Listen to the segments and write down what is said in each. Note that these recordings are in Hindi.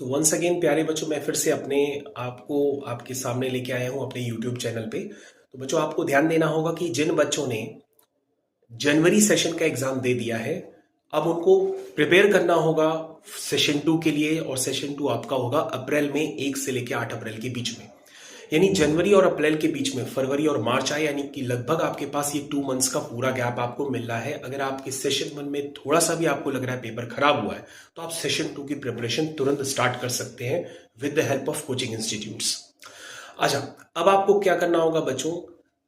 तो वंस अगेन प्यारे बच्चों, मैं फिर से अपने आपको आपके सामने लेके आया हूँ अपने यूट्यूब चैनल पे। तो बच्चों, आपको ध्यान देना होगा कि जिन बच्चों ने जनवरी सेशन का एग्जाम दे दिया है, अब उनको प्रिपेयर करना होगा सेशन 2 के लिए। और सेशन 2 आपका होगा अप्रैल में 1 से लेकर 8 अप्रैल के बीच में। यानी जनवरी और अप्रैल के बीच में फरवरी और मार्च आए, यानी कि लगभग आपके पास ये 2 मंथ्स का पूरा गैप आपको मिल रहा है। अगर आपके सेशन 1 में थोड़ा सा भी आपको लग रहा है पेपर खराब हुआ है, तो आप सेशन 2 की प्रिपरेशन तुरंत स्टार्ट कर सकते हैं with the help of coaching institutes. अच्छा, अब आपको क्या करना होगा बच्चों,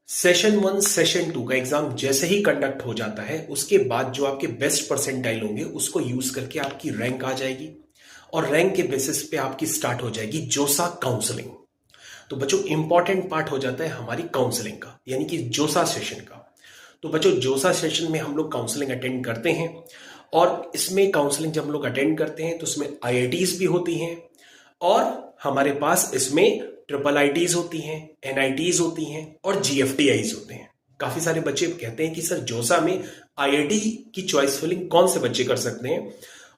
सेशन 1 सेशन 2 का एग्जाम जैसे ही कंडक्ट हो जाता है, उसके बाद जो आपके बेस्ट परसेंटाइल होंगे उसको यूज करके आपकी रैंक आ जाएगी, और रैंक के बेसिस पे आपकी स्टार्ट हो जाएगी जोसा काउंसलिंग। तो बच्चों, इंपॉर्टेंट पार्ट हो जाता है हमारी काउंसलिंग का, यानी कि जोसा सेशन का। तो बच्चों, जोसा सेशन में हम लोग काउंसलिंग अटेंड करते हैं, और इसमें काउंसलिंग जब हम लोग अटेंड करते हैं तो उसमें आईआईटीज भी होती हैं, और हमारे पास इसमें ट्रिपल आईटीज होती हैं, एनआईटीज होती हैं, और जीएफटीआईज होते हैं। काफी सारे बच्चे कहते हैं कि सर जोसा में आईआईटी की चॉइस फिलिंग कौन से बच्चे कर सकते हैं।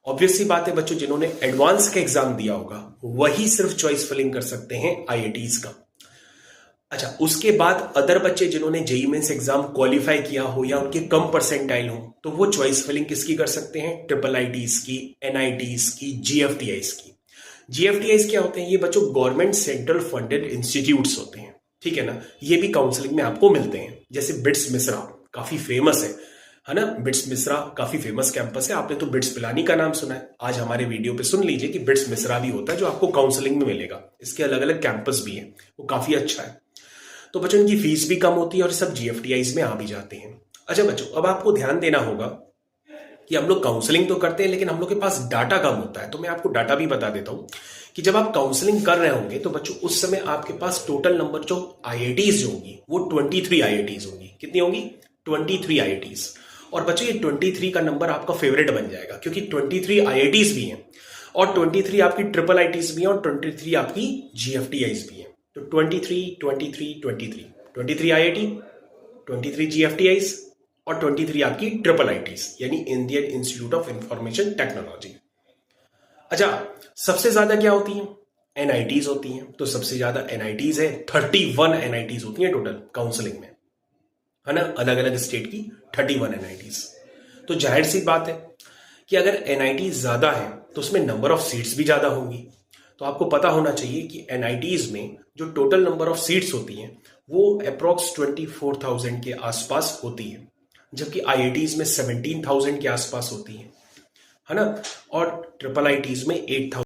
ऑब्वियस सी बात है बच्चों, जिन्होंने एडवांस का एग्जाम दिया होगा वही सिर्फ चॉइस फिलिंग कर सकते हैं आईआईटीज का। अच्छा, उसके बाद अदर बच्चे जिन्होंने जेईई मेंस एग्जाम क्वालिफाई किया हो या उनके कम परसेंटाइल हो, तो वो चॉइस फिलिंग किसकी कर सकते हैं, ट्रिपल आईटीज की, एनआईटीज की, जीएफटीआईज की। जीएफटीआईज क्या होते हैं, ये बच्चों गवर्नमेंट सेंट्रल फंडेड इंस्टीट्यूट्स होते हैं, ठीक है ना। ये भी काउंसलिंग में आपको मिलते हैं, जैसे बिट्स मिश्रा काफी फेमस है ना। बिट्स मिश्रा काफी फेमस कैंपस है। आपने तो बिट्स पिलानी का नाम सुना है, आज हमारे वीडियो पे सुन लीजिए कि बिट्स मिश्रा भी होता है जो आपको काउंसलिंग में मिलेगा। इसके अलग अलग कैंपस भी है, वो काफी अच्छा है। तो बच्चों, इनकी फीस भी कम होती है और सब जीएफटीआईज में आ भी जाते हैं। अच्छा बच्चों, अब आपको ध्यान देना होगा कि हम लोग काउंसलिंग तो करते हैं, लेकिन हम लोग के पास डाटा कम होता है। तो मैं आपको डाटा भी बता देता हूं कि जब आप काउंसलिंग कर रहे होंगे तो बच्चों उस समय आपके पास टोटल नंबर जो आईआईटीज होंगी वो 23 आईआईटीज होंगी। कितनी होंगी? 23 आईआईटीज। और बच्चों, ये 23 का नंबर आपका फेवरेट बन जाएगा, क्योंकि 23 आईआईटीज भी हैं, और 23 आपकी ट्रिपल आईटीज भी हैं, और 23 आपकी जीएफटीआईज भी हैं। तो 23 23 23 23 आईआईटी, 23 जीएफटीआईज, और 23 आपकी ट्रिपल आईटीज, यानी Indian institute of information technology. अच्छा, सबसे ज्यादा क्या होती हैं? एनआईटीज होती हैं। तो सबसे ज्यादा एनआईटीज है, 31 एनआईटीज होती हैं टोटल काउंसलिंग में, है ना। अलग अलग स्टेट की 31 एनआईटीज। तो जाहिर सी बात है कि अगर एनआईटी ज्यादा है तो उसमें नंबर ऑफ सीट्स भी ज्यादा होंगी। तो आपको पता होना चाहिए कि एनआईटीज में जो टोटल नंबर ऑफ सीट्स होती हैं वो अप्रोक्स 24,000 के आसपास होती है, जबकि आईआईटीज में 17,000 के आसपास होती है ना। और ट्रिपल आईटीज में 8,000